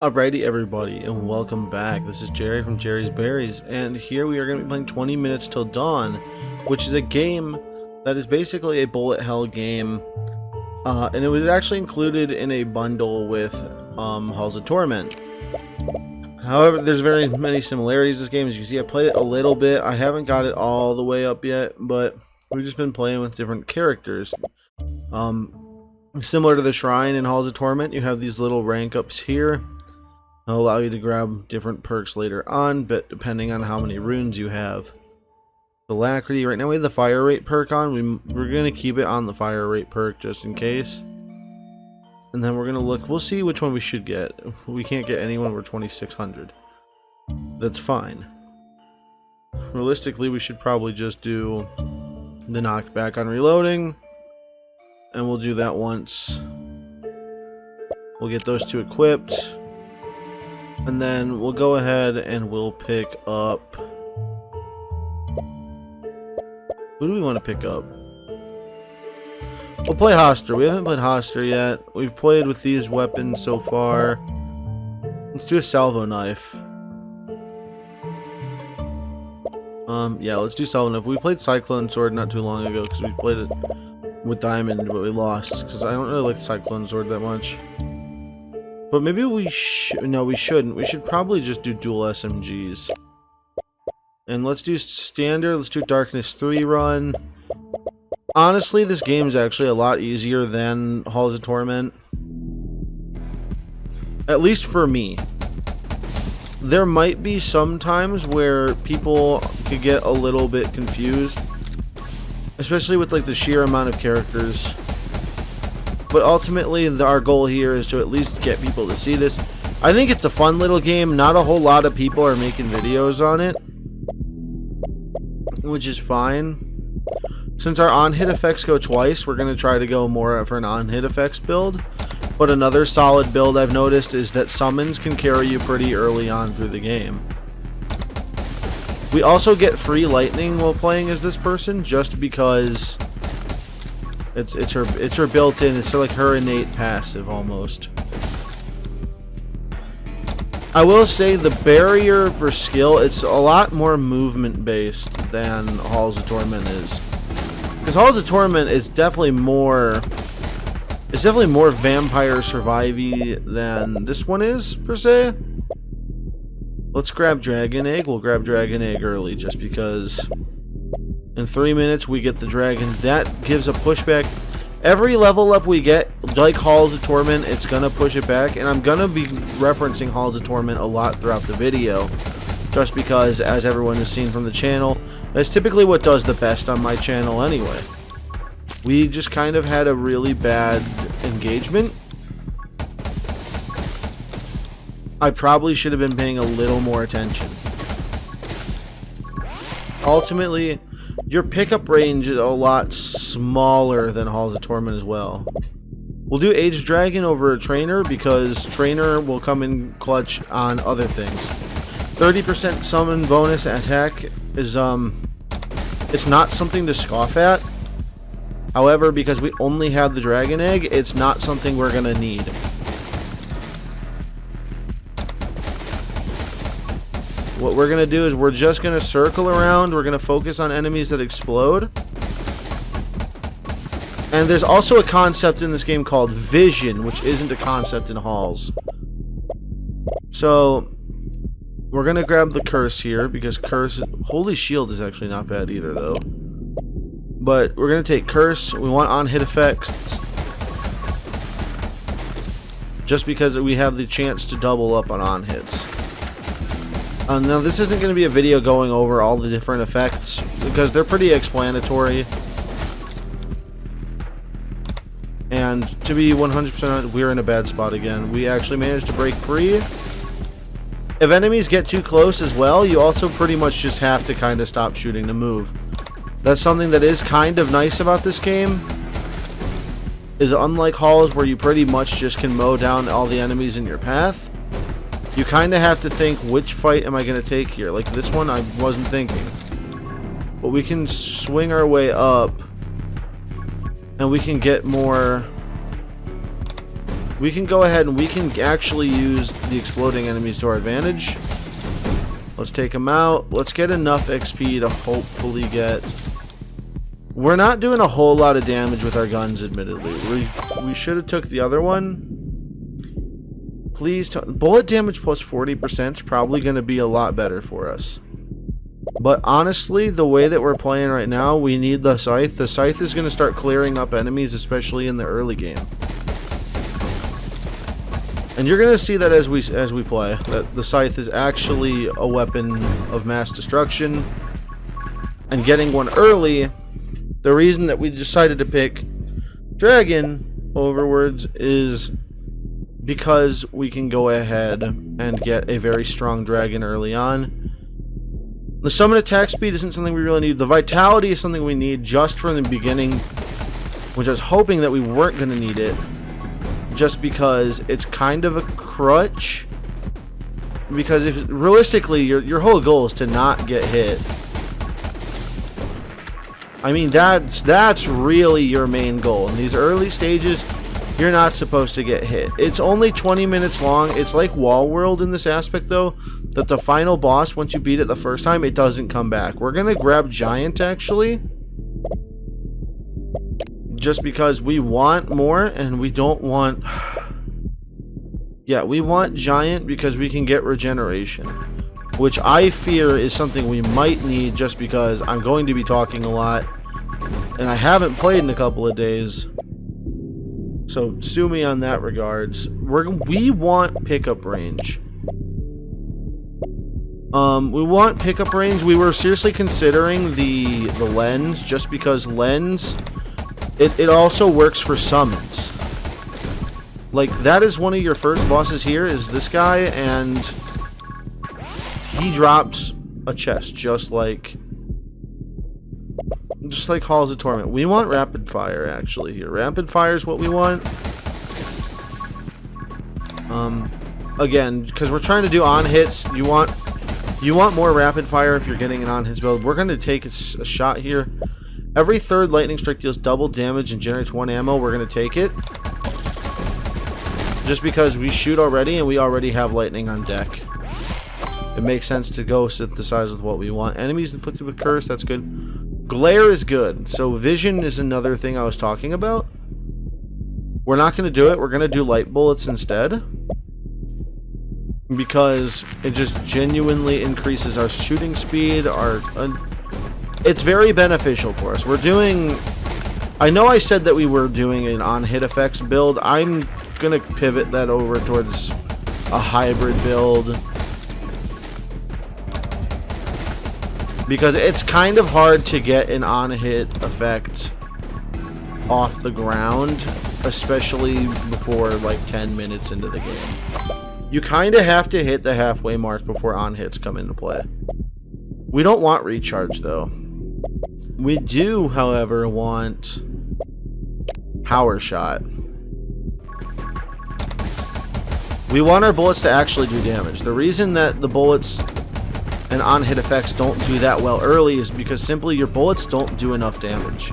Alrighty everybody, and welcome back. This is Jerry from Jerry's Berries, and here we are going to be playing 20 Minutes Till Dawn, which is a game that is basically a bullet hell game, and it was actually included in a bundle with Halls of Torment. However, there's very many similarities to this game. As you can see, I played it a little bit. I haven't got it all the way up yet, but we've just been playing with different characters. Similar to the shrine in Halls of Torment, you have these little rank ups here. They'll allow you to grab different perks later on, but depending on how many runes you have. Alacrity, right now we have the fire rate perk on. We're going to keep it on the fire rate perk just in case. And then we're going to look, we'll see which one we should get. We can't get anyone, we're 2600. That's fine. Realistically, we should probably just do the knockback on reloading. And we'll do that once. We'll get those two equipped. And then we'll go ahead and we'll pick up... Who do we want to pick up? We'll play Hoster. We haven't played Hoster yet. We've played with these weapons so far. Let's do a salvo knife. Yeah, let's do salvo knife. We played Cyclone Sword not too long ago because we played it with Diamond, but we lost because I don't really like Cyclone Sword that much. But maybe we should... No, we shouldn't. We should probably just do dual SMGs. And let's do standard. Let's do Darkness 3 run. Honestly, this game is actually a lot easier than Halls of Torment. At least for me. There might be some times where people could get a little bit confused. Especially with like the sheer amount of characters. But ultimately, our goal here is to at least get people to see this. I think it's a fun little game. Not a whole lot of people are making videos on it, which is fine. Since our on-hit effects go twice, we're going to try to go more for an on-hit effects build. But another solid build I've noticed is that summons can carry you pretty early on through the game. We also get free lightning while playing as this person, just because... It's her built-in. It's like her innate passive almost. I will say the barrier for skill, it's a lot more movement based than Halls of Torment is. Because Halls of Torment is definitely more vampire survivey than this one is per se. Let's grab Dragon Egg. We'll grab Dragon Egg early just because. In 3 minutes, we get the dragon. That gives a pushback. Every level up we get, like Halls of Torment, it's going to push it back. And I'm going to be referencing Halls of Torment a lot throughout the video. Just because, as everyone has seen from the channel, that's typically what does the best on my channel anyway. We just kind of had a really bad engagement. I probably should have been paying a little more attention. Ultimately... Your pickup range is a lot smaller than Halls of Torment as well. We'll do Aged Dragon over a Trainer because Trainer will come in clutch on other things. 30% summon bonus attack is, it's not something to scoff at. However, because we only have the Dragon Egg, it's not something we're gonna need. What we're going to do is we're just going to circle around. We're going to focus on enemies that explode. And there's also a concept in this game called Vision, which isn't a concept in Halls. So, we're going to grab the Curse here, because Curse... Holy Shield is actually not bad either, though. But we're going to take Curse. We want on-hit effects. Just because we have the chance to double up on on-hits. Now, this isn't going to be a video going over all the different effects, because they're pretty explanatory. And to be 100% honest, we're in a bad spot again. We actually managed to break free. If enemies get too close as well, you also pretty much just have to kind of stop shooting to move. That's something that is kind of nice about this game. Is unlike Halls, where you pretty much just can mow down all the enemies in your path. You kind of have to think, which fight am I going to take here? Like this one, I wasn't thinking. But we can swing our way up. And we can get more we can go ahead and we can actually use the exploding enemies to our advantage. Let's take them out. Let's get enough XP to hopefully get... We're not doing a whole lot of damage with our guns, admittedly. We should have took the other one. Please, bullet damage plus 40% is probably going to be a lot better for us. But honestly, the way that we're playing right now, we need the scythe. The scythe is going to start clearing up enemies, especially in the early game. And you're going to see that as we play, that the scythe is actually a weapon of mass destruction. And getting one early, the reason that we decided to pick Dragon overwards is because we can go ahead and get a very strong dragon early on. The summon attack speed isn't something we really need. The vitality is something we need just from the beginning, which I was hoping that we weren't going to need it, just because it's kind of a crutch. Because if realistically, your whole goal is to not get hit. I mean, that's really your main goal. In these early stages, you're not supposed to get hit. It's only 20 minutes long. It's like Wall World in this aspect, though, that the final boss, once you beat it the first time, it doesn't come back. We're going to grab Giant, actually, just because we want more, and we don't want... Yeah, we want Giant because we can get regeneration, which I fear is something we might need just because I'm going to be talking a lot, and I haven't played in a couple of days. So sue me on that regards. We want pickup range. We want pickup range. We were seriously considering the lens, just because lens, it also works for summons. Like, that is one of your first bosses here, is this guy, and he drops a chest, just like Halls of Torment. We want rapid fire, actually, here. Rapid fire is what we want. Again, because we're trying to do on hits, you want more rapid fire if you're getting an on hits build. We're going to take a shot here. Every third lightning strike deals double damage and generates 1 ammo. We're going to take it, just because we shoot already and we already have lightning on deck. It makes sense to go synthesize with what we want. Enemies inflicted with curse, that's good. Glare is good. So vision is another thing I was talking about. We're not going to do it. We're going to do light bullets instead, because it just genuinely increases our shooting speed. It's very beneficial for us. We're doing... I know I said that we were doing an on-hit effects build. I'm going to pivot that over towards a hybrid build, because it's kind of hard to get an on-hit effect off the ground, especially before like 10 minutes into the game. You kind of have to hit the halfway mark before on-hits come into play. We don't want recharge, though. We do, however, want power shot. We want our bullets to actually do damage. The reason that the bullets and on-hit effects don't do that well early is because simply your bullets don't do enough damage.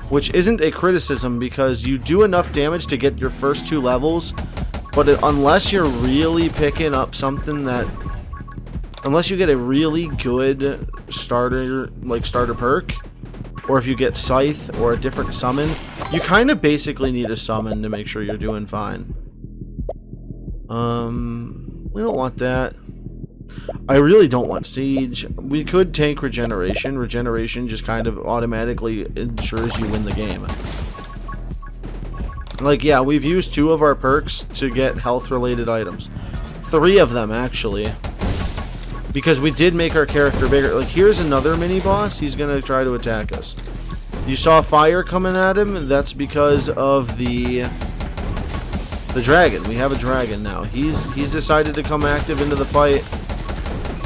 Which isn't a criticism, because you do enough damage to get your first 2 levels, but unless you're really picking up something that... Unless you get a really good starter perk, or if you get Scythe or a different summon, you kind of basically need a summon to make sure you're doing fine. We don't want that. I really don't want Siege. We could tank Regeneration. Regeneration just kind of automatically ensures you win the game. Like, yeah, we've used 2 of our perks to get health-related items. 3 of them, actually. Because we did make our character bigger. Like, here's another mini-boss. He's going to try to attack us. You saw fire coming at him? That's because of the dragon. We have a dragon now. He's decided to come active into the fight.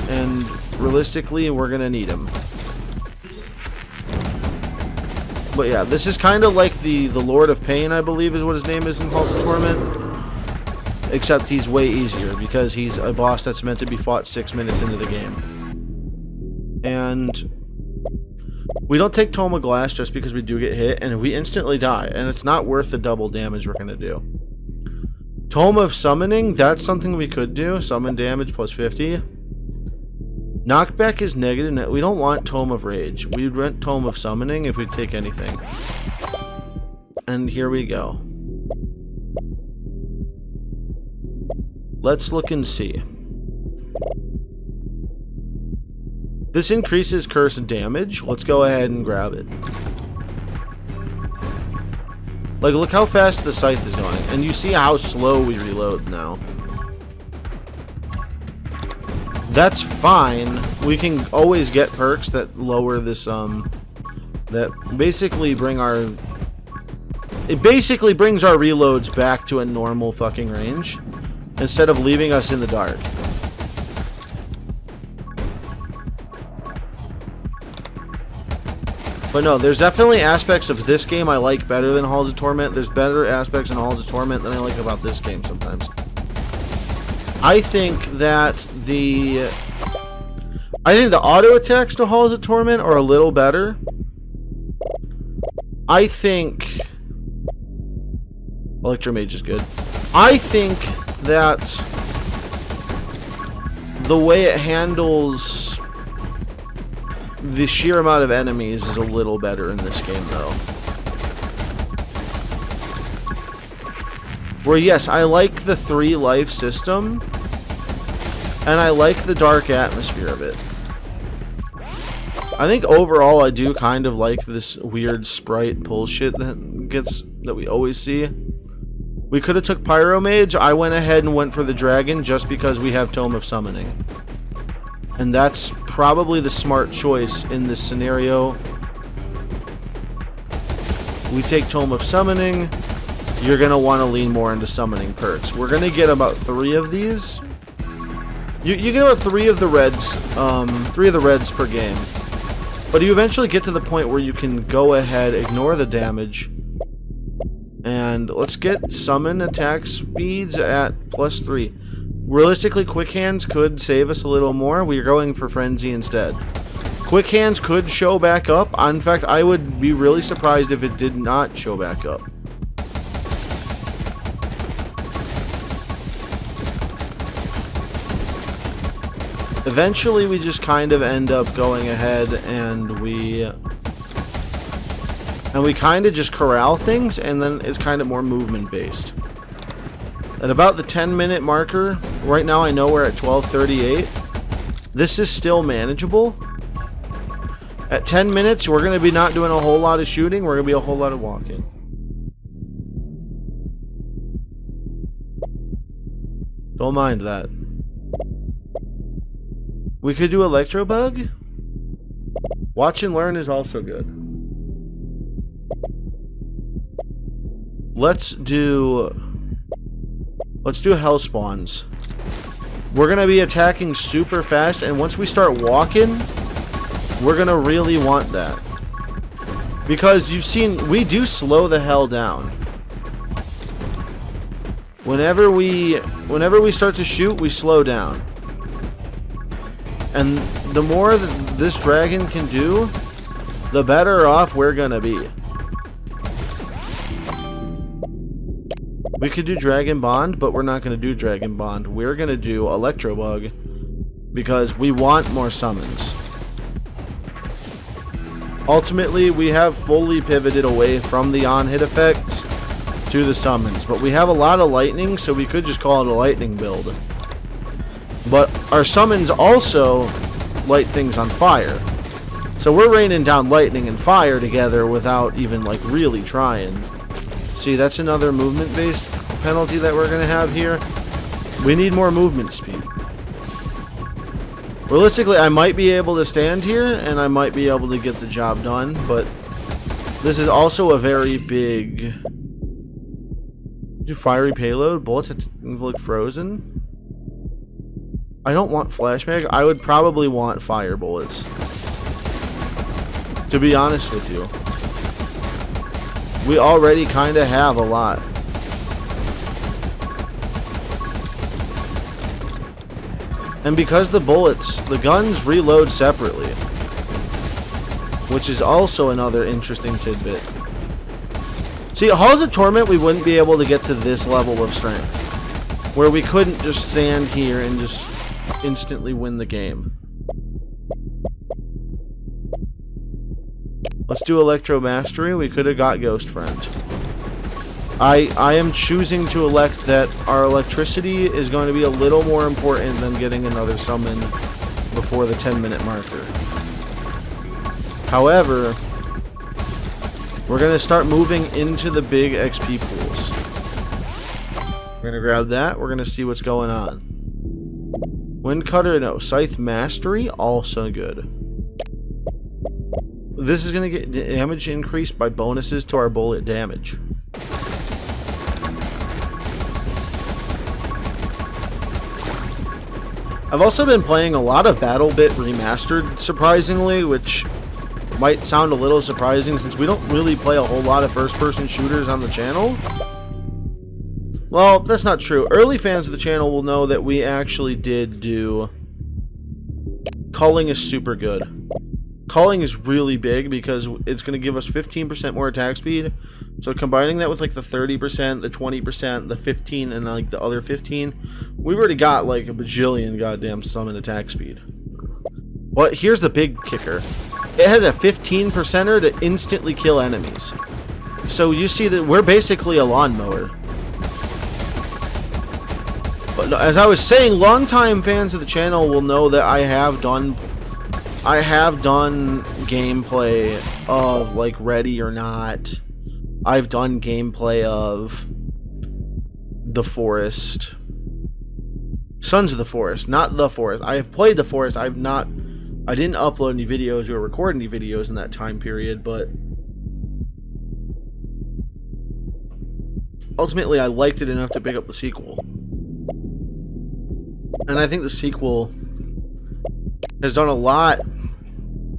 And realistically, we're going to need him. But yeah, this is kind of like the Lord of Pain, I believe is what his name is in Halls of Torment. Except he's way easier, because he's a boss that's meant to be fought 6 minutes into the game. And we don't take Tome of Glass just because we do get hit, and we instantly die. And it's not worth the double damage we're going to do. Tome of Summoning, that's something we could do. Summon damage plus 50. Knockback is negative. We don't want Tome of Rage. We'd want Tome of Summoning if we take anything. And here we go. Let's look and see. This increases curse damage. Let's go ahead and grab it. Like, look how fast the scythe is going. And you see how slow we reload now. That's fine. We can always get perks that lower this, that basically bring our... It basically brings our reloads back to a normal fucking range, instead of leaving us in the dark. But no, there's definitely aspects of this game I like better than Halls of Torment. There's better aspects in Halls of Torment than I like about this game sometimes. I think that the auto attacks to Halls of Torment are a little better. I think Electromage is good. I think that the way it handles the sheer amount of enemies is a little better in this game, though. Where, yes, I like the 3 life system, and I like the dark atmosphere of it. I think overall I do kind of like this weird sprite bullshit that we always see. We could have took Pyromage. I went ahead and went for the dragon just because we have Tome of Summoning. And that's probably the smart choice in this scenario. We take Tome of Summoning. You're going to want to lean more into summoning perks. We're going to get about 3 of these. You get about 3 of the reds, 3 of the reds per game. But you eventually get to the point where you can go ahead, ignore the damage, and let's get summon attack speeds at +3. Realistically, Quick Hands could save us a little more. We are going for Frenzy instead. Quick Hands could show back up. In fact, I would be really surprised if it did not show back up. Eventually, we just kind of end up going ahead and we kind of just corral things, and then it's kind of more movement based. At about the 10-minute marker, right now I know we're at 12:38. This is still manageable. At 10 minutes, we're going to be not doing a whole lot of shooting. We're going to be a whole lot of walking. Don't mind that. We could do Electro Bug. Watch and Learn is also good. Let's do Hell Spawns. We're going to be attacking super fast, and once we start walking, we're going to really want that. Because you've seen, we do slow the hell down. Whenever we start to shoot, we slow down. And the more that this dragon can do, the better off we're going to be. We could do Dragon Bond, but we're not going to do Dragon Bond. We're going to do Electro Bug because we want more summons. Ultimately, we have fully pivoted away from the on-hit effects to the summons, but we have a lot of lightning, so we could just call it a lightning build. But our summons also light things on fire. So we're raining down lightning and fire together without even like really trying. See, that's another movement-based penalty that we're going to have here. We need more movement speed. Realistically, I might be able to stand here, and I might be able to get the job done, but this is also a very big... Do Fiery Payload? Bullets that look frozen? I don't want Flashbang. I would probably want Fire Bullets. To be honest with you. We already kind of have a lot. And because the guns reload separately. Which is also another interesting tidbit. See, Halls of Torment, we wouldn't be able to get to this level of strength. where we couldn't just stand here and just instantly win the game. Let's do Electro Mastery. We could have got Ghost Friend. I am choosing to elect that our electricity is going to be a little more important than getting another summon before the 10-minute marker. However, we're going to start moving into the big XP pools. We're going to grab that. We're going to see what's going on. Wind Cutter, no. Scythe Mastery, also good. This is going to get damage increased by bonuses to our bullet damage. I've also been playing a lot of BattleBit Remastered, surprisingly, which might sound a little surprising since we don't really play a whole lot of first-person shooters on the channel. Well, that's not true. Early fans of the channel will know that we actually did do... Culling is super good. Culling is really big because it's going to give us 15% more attack speed. So combining that with like the 30%, the 20%, the 15, and like the other 15, we've already got like a bajillion goddamn summon attack speed. But here's the big kicker. It has a 15%er to instantly kill enemies. So you see that we're basically a lawnmower. But as I was saying, longtime fans of the channel will know that I have done gameplay of like Ready or Not. I've done gameplay of The Forest. Sons of the Forest, not The Forest. I have played The Forest. I didn't upload any videos or record any videos in that time period, but ultimately I liked it enough to pick up the sequel. And I think the sequel has done a lot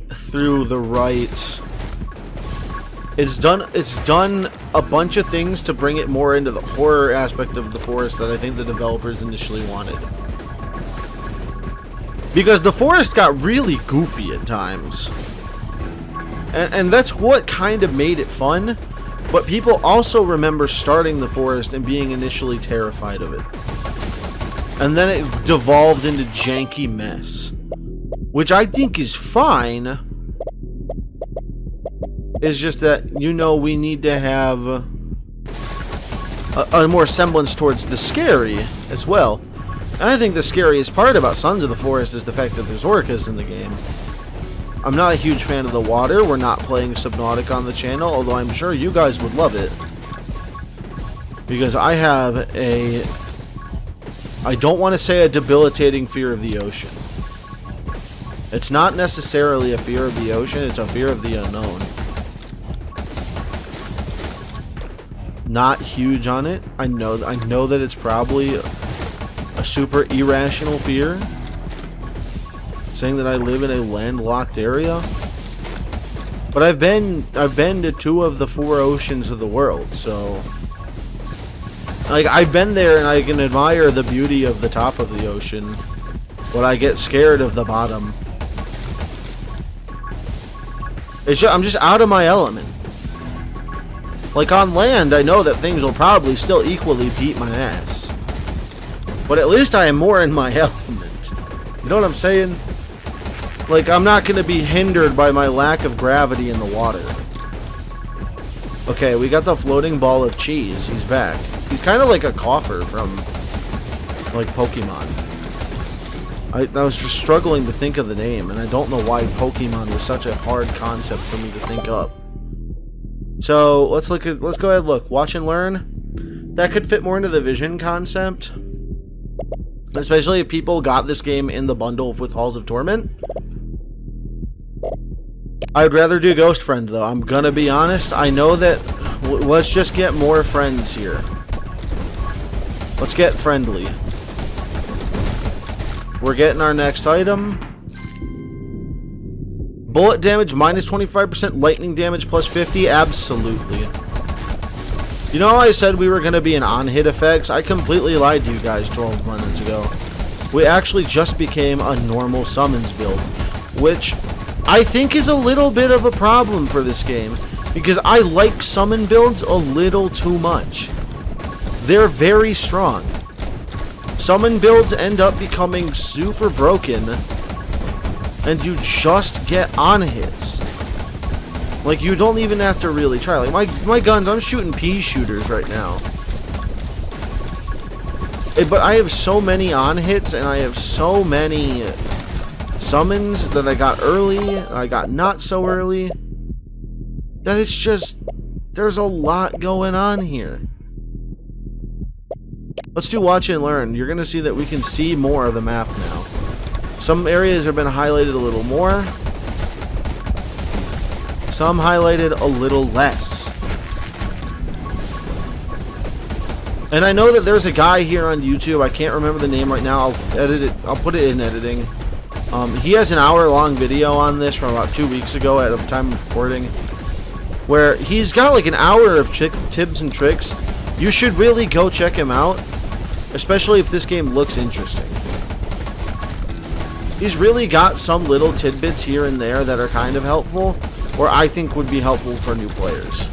through the right. It's done a bunch of things to bring it more into the horror aspect of The Forest that I think the developers initially wanted. Because The Forest got really goofy at times. And that's what kind of made it fun. But people also remember starting The Forest and being initially terrified of it. And then it devolved into janky mess. Which I think is fine. It's just that, you know, we need to have a more semblance towards the scary as well. And I think the scariest part about Sons of the Forest is the fact that there's orcas in the game. I'm not a huge fan of the water. We're not playing Subnautica on the channel, although I'm sure you guys would love it. Because I have I don't want to say a debilitating fear of the ocean. It's not necessarily a fear of the ocean, it's a fear of the unknown. Not huge on it. I know that it's probably a super irrational fear. Saying that I live in a landlocked area. But I've been to 2 of the 4 oceans of the world, so like I've been there and I can admire the beauty of the top of the ocean, but I get scared of the bottom. I'm just out of my element. Like on land, I know that things will probably still equally beat my ass. But at least I am more in my element. You know what I'm saying? Like, I'm not going to be hindered by my lack of gravity in the water. Okay, we got the floating ball of cheese. He's back. He's kind of like a coffer from, like, Pokemon. I was just struggling to think of the name, and I don't know why Pokemon was such a hard concept for me to think up. So, let's go ahead and look. Watch and learn. That could fit more into the vision concept. Especially if people got this game in the bundle with Halls of Torment. I'd rather do Ghost Friend, though. I'm gonna be honest. I know that... let's just get more friends here. Let's get friendly. We're getting our next item. Bullet damage minus 25%, lightning damage plus 50. Absolutely. You know how I said we were going to be an on-hit effects? I completely lied to you guys 12 minutes ago. We actually just became a normal summons build, which I think is a little bit of a problem for this game, because I like summon builds a little too much. They're very strong. summon builds end up becoming super broken, and you just get on hits. Like, you don't even have to really try. Like, my guns, I'm shooting pea shooters right now. But I have so many on hits, and I have so many summons that I got early, I got not so early, that it's just, there's a lot going on here. Let's do watch and learn. You're going to see that we can see more of the map now. Some areas have been highlighted a little more. Some highlighted a little less. And I know that there's a guy here on YouTube, I can't remember the name right now, I'll edit it, I'll put it in editing. He has an hour-long video on this from about 2 weeks ago at the time of recording, where he's got like an hour of tips and tricks. You should really go check him out, especially if this game looks interesting. He's really got some little tidbits here and there that are kind of helpful, or I think would be helpful for new players.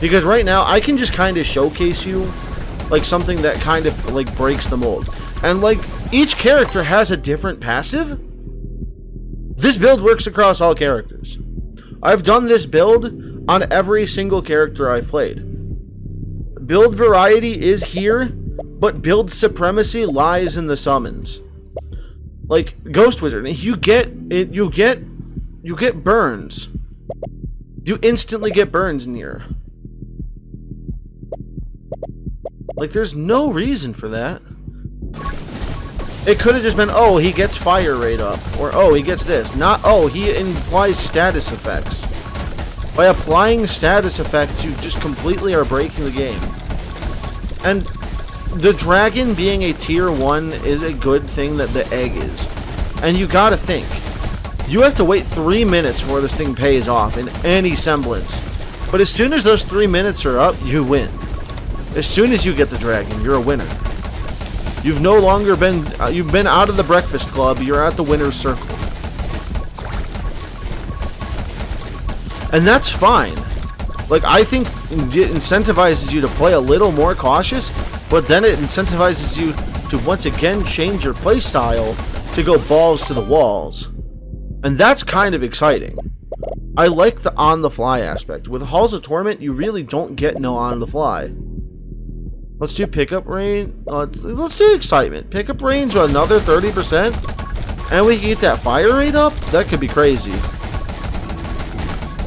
Because right now, I can just kind of showcase you like something that kind of like breaks the mold. And like, each character has a different passive. This build works across all characters. I've done this build on every single character I've played. Build variety is here, but build supremacy lies in the summons. Like Ghost Wizard, you get burns. You instantly get burns in here. Like, there's no reason for that. It could have just been, oh, he gets fire rate up. Or, oh, he gets this. Not, oh, he implies status effects. By applying status effects, you just completely are breaking the game. And the dragon being a tier 1 is a good thing that the egg is. And you gotta think. You have to wait 3 minutes before this thing pays off in any semblance. But as soon as those 3 minutes are up, you win. As soon as you get the dragon, you're a winner. You've no longer been, you've been out of the breakfast club, you're at the winner's circle. And that's fine. Like, I think it incentivizes you to play a little more cautious, but then it incentivizes you to once again change your playstyle to go balls to the walls. And that's kind of exciting. I like the on-the-fly aspect. With Halls of Torment, you really don't get no on-the-fly. Let's do pickup range. Let's do excitement. Pickup range another 30%. And we can get that fire rate up? That could be crazy.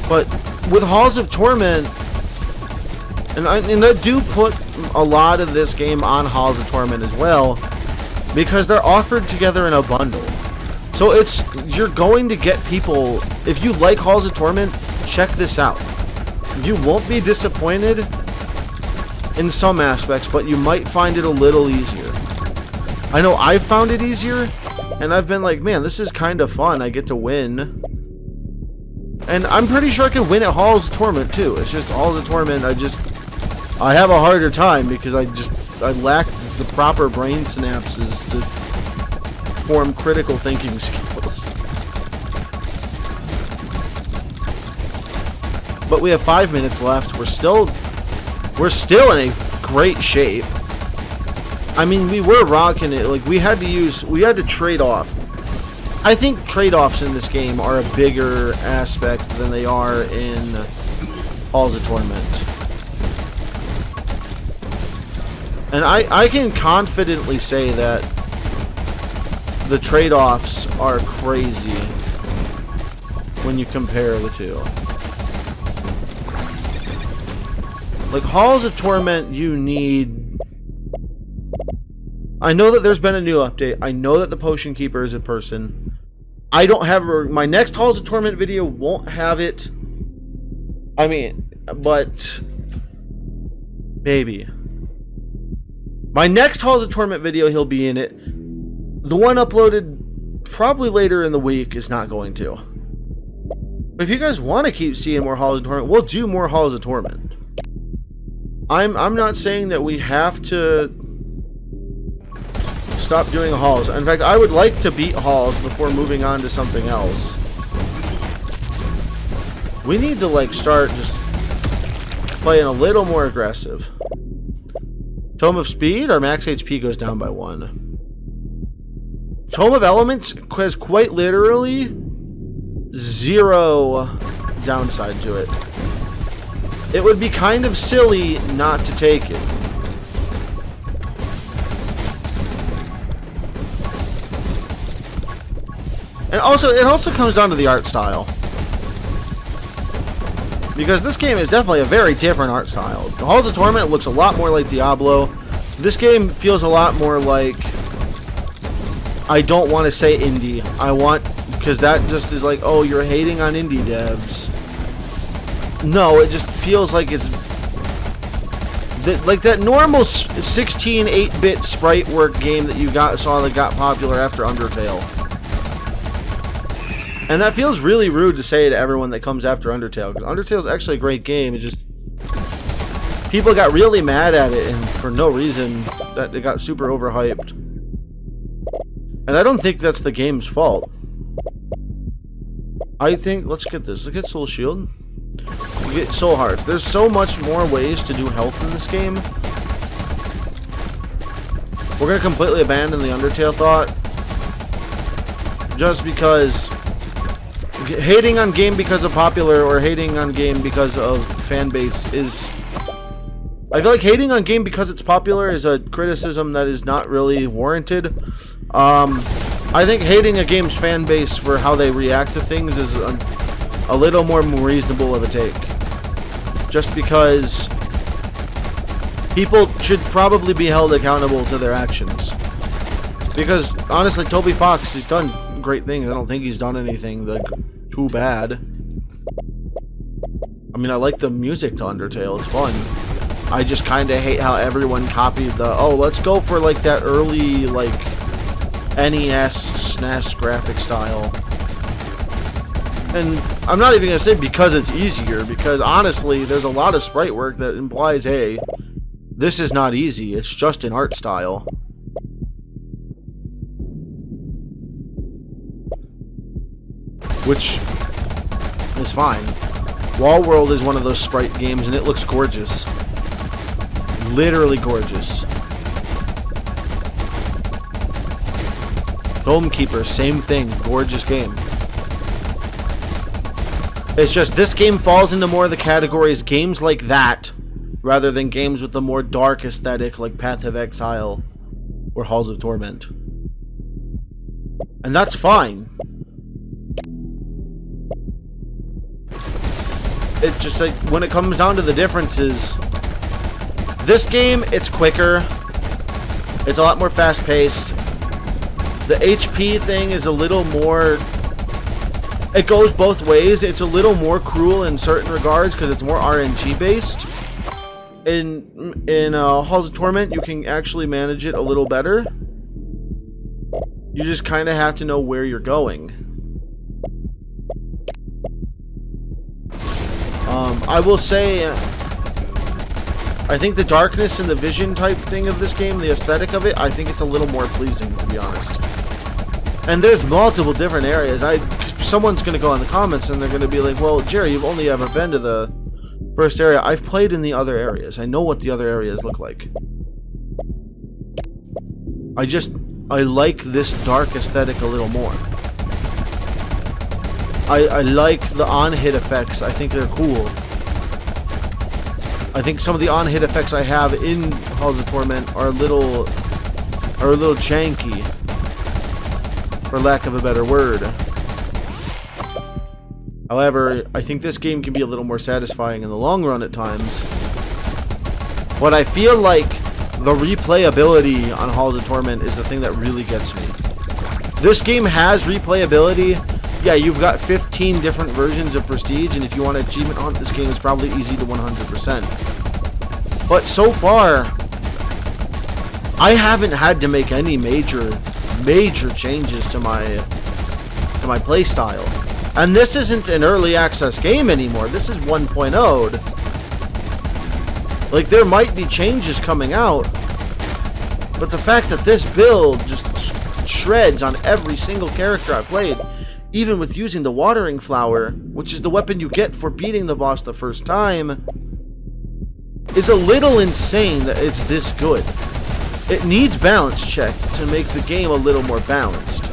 But with Halls of Torment, and I do put a lot of this game on Halls of Torment as well, because they're offered together in a bundle. So you're going to get people, if you like Halls of Torment, check this out. You won't be disappointed in some aspects, but you might find it a little easier. I know I've found it easier, and I've been like, man, this is kind of fun. I get to win. And I'm pretty sure I can win at Halls of Torment too. It's just Halls of Torment, I have a harder time because I lack the proper brain synapses to form critical thinking skills. But we have 5 minutes left. We're still in a great shape. I mean, we were rocking it. Like, we had to trade off. I think trade-offs in this game are a bigger aspect than they are in Halls of Torment. And I can confidently say that the trade-offs are crazy when you compare the two. Like, Halls of Torment, you need... I know that there's been a new update. I know that the Potion Keeper is a person. I don't have... My next Halls of Torment video won't have it. I mean, but... maybe. My next Halls of Torment video, he'll be in it. The one uploaded probably later in the week is not going to. But if you guys want to keep seeing more Halls of Torment, we'll do more Halls of Torment. I'm not saying that we have to stop doing Halls. In fact, I would like to beat Halls before moving on to something else. We need to, like, start just playing a little more aggressive. Tome of Speed, our max HP goes down by 1. Tome of Elements has quite literally 0 downside to it. It would be kind of silly not to take it. And also, it also comes down to the art style. Because this game is definitely a very different art style. The Halls of Torment looks a lot more like Diablo. This game feels a lot more like... I don't want to say indie. I want... Because that just is like, oh, you're hating on indie devs. No, it just feels like it's... like that normal 16 8-bit sprite work game that you saw that got popular after Undertale. And that feels really rude to say to everyone that comes after Undertale, because Undertale is actually a great game. It just... people got really mad at it, and for no reason, that it got super overhyped. And I don't think that's the game's fault. I think... let's get this. Let's get Soul Shield. We get Soul Hearts. There's so much more ways to do health in this game. We're going to completely abandon the Undertale thought. Just because... hating on game because of popular or hating on game because of fan base is... I feel like hating on game because it's popular is a criticism that is not really warranted. I think hating a game's fan base for how they react to things is a little more reasonable of a take. Just because people should probably be held accountable to their actions. Because, honestly, Toby Fox, he's done great things. I don't think he's done anything like too bad. I mean, I like the music to Undertale. It's fun. I just kind of hate how everyone copied the, oh, let's go for like that early like NES, SNES graphic style. And I'm not even going to say because it's easier, because honestly, there's a lot of sprite work that implies, hey, this is not easy. It's just an art style. Which is fine. Wall World is one of those sprite games, and it looks gorgeous. Literally gorgeous. Homekeeper, same thing. Gorgeous game. It's just this game falls into more of the categories games like that, rather than games with the more dark aesthetic like Path of Exile or Halls of Torment. And that's fine. It's just like, when it comes down to the differences, this game, it's quicker. It's a lot more fast-paced. The HP thing is a little more... it goes both ways. It's a little more cruel in certain regards because it's more RNG-based. In Halls of Torment, you can actually manage it a little better. You just kind of have to know where you're going. I will say, I think the darkness and the vision type thing of this game, the aesthetic of it, I think it's a little more pleasing, to be honest. And there's multiple different areas. Someone's going to go in the comments and they're going to be like, well, Jerry, you've only ever been to the first area. I've played in the other areas. I know what the other areas look like. I like this dark aesthetic a little more. I like the on-hit effects. I think they're cool. I think some of the on-hit effects I have in Halls of Torment are a little janky, for lack of a better word. However, I think this game can be a little more satisfying in the long run at times. But I feel like the replayability on Halls of Torment is the thing that really gets me. This game has replayability. Yeah, you've got 15 different versions of Prestige, and if you want an achievement hunt, this game is probably easy to 100%. But so far, I haven't had to make any major changes to my playstyle. And this isn't an early access game anymore. This is 1.0'd. Like, there might be changes coming out, but the fact that this build just shreds on every single character I played, even with using the watering flower, which is the weapon you get for beating the boss the first time, is a little insane that it's this good. It needs balance check to make the game a little more balanced.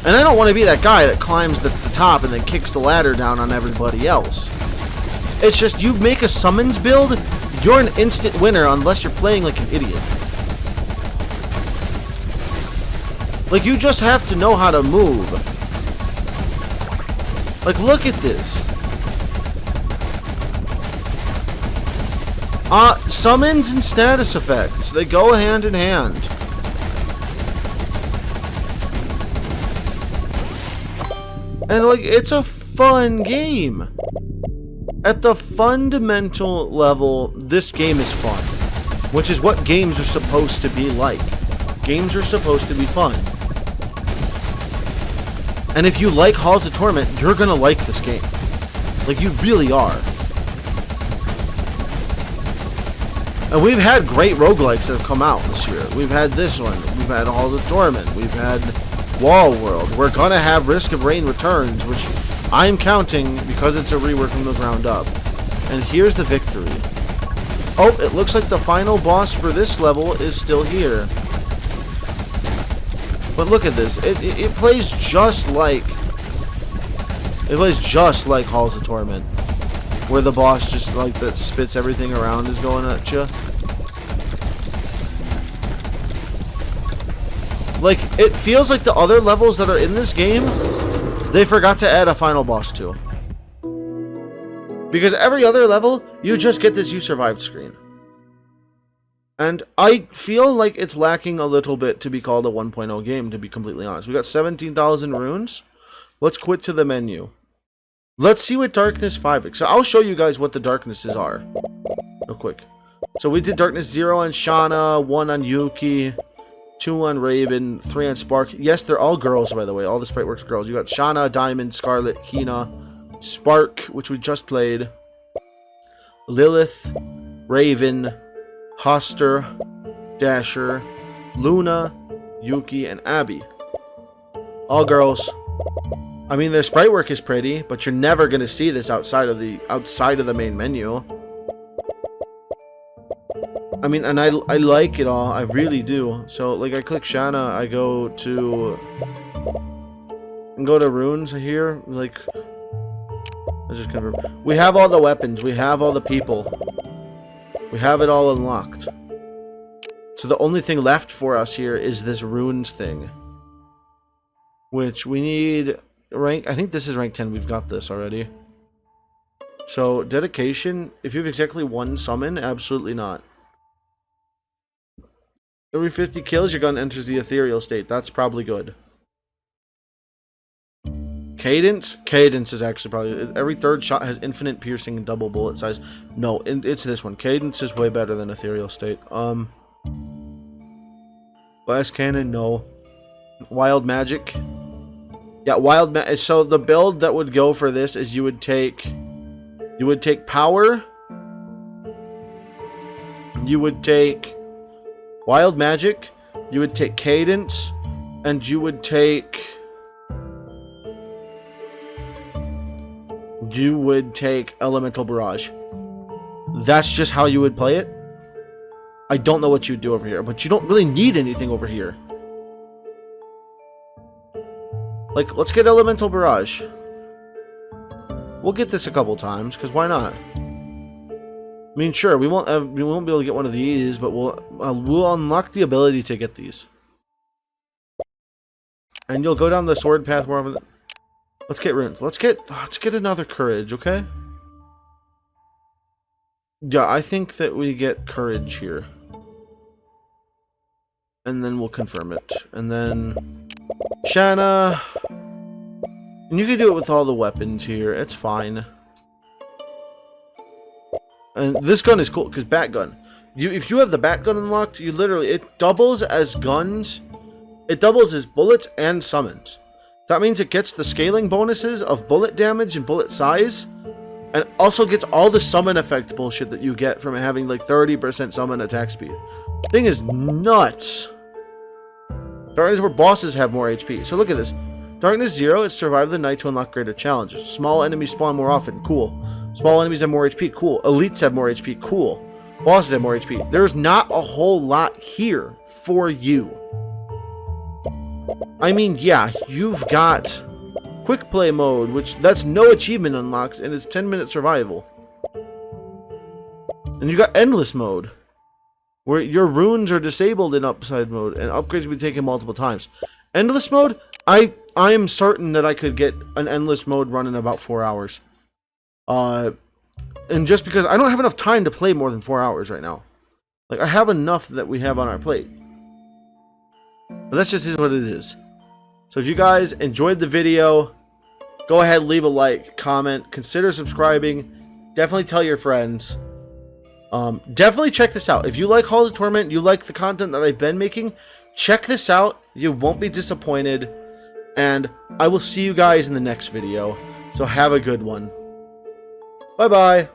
And I don't want to be that guy that climbs the top and then kicks the ladder down on everybody else. It's just, you make a summons build, you're an instant winner unless you're playing like an idiot. Like, you just have to know how to move. Like, look at this. Summons and status effects, they go hand in hand. And, like, it's a fun game. At the fundamental level, this game is fun. Which is what games are supposed to be like. Games are supposed to be fun. And if you like Halls of Torment, you're gonna like this game. Like, you really are. And we've had great roguelikes that have come out this year. We've had this one. We've had Halls of Torment. We've had Wall World. We're gonna have Risk of Rain Returns, which I'm counting because it's a rework from the ground up. And here's the victory. Oh, it looks like the final boss for this level is still here. But look at this. It plays just like... It plays just like Halls of Torment. Where the boss just, like, that spits everything around is going at you. Like, it feels like the other levels that are in this game, they forgot to add a final boss to. Because every other level, you just get this "you survived" screen. And I feel like it's lacking a little bit to be called a 1.0 game, to be completely honest. We got 17,000 runes. Let's quit to the menu. Let's see what Darkness 5 is. So I'll show you guys what the darknesses are. Real quick. So we did Darkness 0 on Shanna, 1 on Yuki, 2 on Raven, 3 on Spark. Yes, they're all girls, by the way. All the sprite works girls. You got Shanna, Diamond, Scarlet, Hina, Spark, which we just played, Lilith, Raven, Hoster, Dasher, Luna, Yuki, and Abby. All girls. I mean, their sprite work is pretty, but you're never gonna see this outside of the main menu. I mean, and I like it all. I really do. So, like, I click Shanna, I go to runes here. Like, I just confirm. We have all the weapons. We have all the people. We have it all unlocked. So the only thing left for us here is this runes thing, which we need rank. I think this is rank 10. We've got this already. So dedication. If you have exactly 1 summon, absolutely not. Every 50 kills, your gun enters the ethereal state. That's probably good. Cadence? Cadence is actually probably... Every 3rd shot has infinite piercing and double bullet size. No, it's this one. Cadence is way better than ethereal state. Glass cannon? No. Wild magic? Yeah, wild magic. So the build that would go for this is you would take power. You would take wild magic, you would take cadence, and you would take elemental barrage. That's just how you would play it. I don't know what you'd do over here, but you don't really need anything over here. Like, let's get elemental barrage. We'll get this a couple times, because why not? I mean, sure, we won't be able to get one of these, but we'll unlock the ability to get these. And you'll go down the sword path more of it. Let's get runes. Let's get another courage, okay? Yeah, I think that we get courage here. And then we'll confirm it. And then Shanna. And you can do it with all the weapons here. It's fine. And this gun is cool, because bat gun. If you have the bat gun unlocked, you literally... It doubles as guns. It doubles as bullets and summons. That means it gets the scaling bonuses of bullet damage and bullet size. And also gets all the summon effect bullshit that you get from having, like, 30% summon attack speed. Thing is nuts. Darkness where bosses have more HP. So look at this. Darkness 0, it's survive the night to unlock greater challenges. Small enemies spawn more often. Cool. Small enemies have more HP. Cool. Elites have more HP. Cool. Bosses have more HP. There's not a whole lot here for you. I mean, yeah, you've got quick play mode, which that's no achievement unlocks, and it's 10-minute survival. And you got endless mode, where your runes are disabled in upside mode, and upgrades will be taken multiple times. Endless mode, I am certain that I could get an endless mode run in about 4 hours. And just because I don't have enough time to play more than 4 hours right now. Like, I have enough that we have on our plate. But that's just what it is. So if you guys enjoyed the video, go ahead, leave a like, comment, consider subscribing. Definitely tell your friends. Definitely check this out. If you like Halls of Torment, you like the content that I've been making, check this out. You won't be disappointed. And I will see you guys in the next video. So have a good one. Bye-bye.